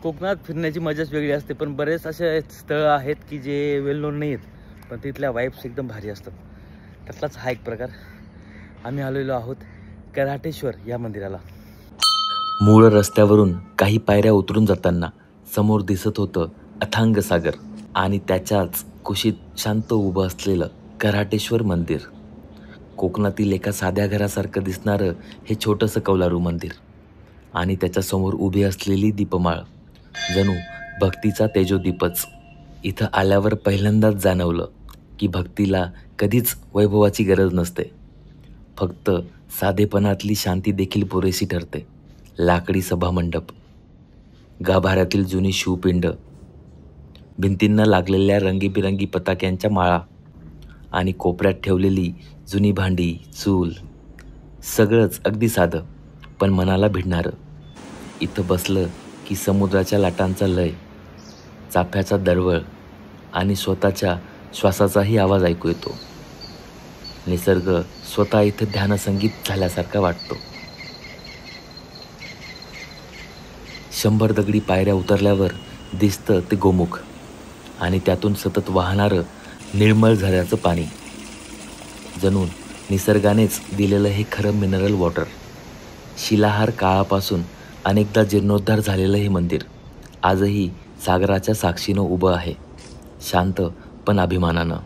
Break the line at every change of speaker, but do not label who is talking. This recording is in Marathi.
कोकणात फिरण्याची मजाच वेगळी असते, पण बरेच असे स्थळं आहेत की जे वेल नोन नाही आहेत, पण तिथल्या वाईब्स एकदम भारी असतात. त्यातलाच हा एक प्रकार. आम्ही आलेलो आहोत कराटेश्वर या मंदिराला. मूळ रस्त्यावरून काही पायऱ्या उतरून जाताना समोर दिसत होतं अथांग सागर आणि त्याच्याच कुशीत शांत उभं असलेलं कराटेश्वर मंदिर. कोकणातील एका साध्या घरासारखं दिसणारं हे छोटंसं कौलारू मंदिर आणि त्याच्यासमोर उभी असलेली दीपमाळ जणू भक्तीचा तेजोदीपच. इथं आल्यावर पहिल्यांदाच जाणवलं की भक्तीला कधीच वैभवाची गरज नसते, फक्त साधेपणातली शांती देखील पुरेशी ठरते. लाकडी सभामंडप, गाभाऱ्यातील जुनी शिवपिंड, भिंतींना लागलेल्या रंगीबिरंगी पताक्यांच्या माळा आणि कोपऱ्यात ठेवलेली जुनी भांडी, चूल, सगळंच अगदी साधं पण मनाला भिडणारं. इथं बसलं की समुद्राच्या लाटांचा लय, चाफ्याचा दरवळ आणि स्वतःच्या श्वासाचाही आवाज ऐकू येतो. निसर्ग स्वतः इथं ध्यानसंगीत झाल्यासारखा वाटतो. 100 दगडी पायऱ्या उतरल्यावर दिसतं ते गोमुख आणि त्यातून सतत वाहणारं निर्मळ झऱ्याचं पाणी. जणू निसर्गानेच दिलेलं हे खरं मिनरल वॉटर. शिलाहार काळापासून अनेकदा जीर्णोद्धार झालेलं हे मंदिर आजही सागराच्या साक्षीनं उभं आहे, शांत पण अभिमानानं.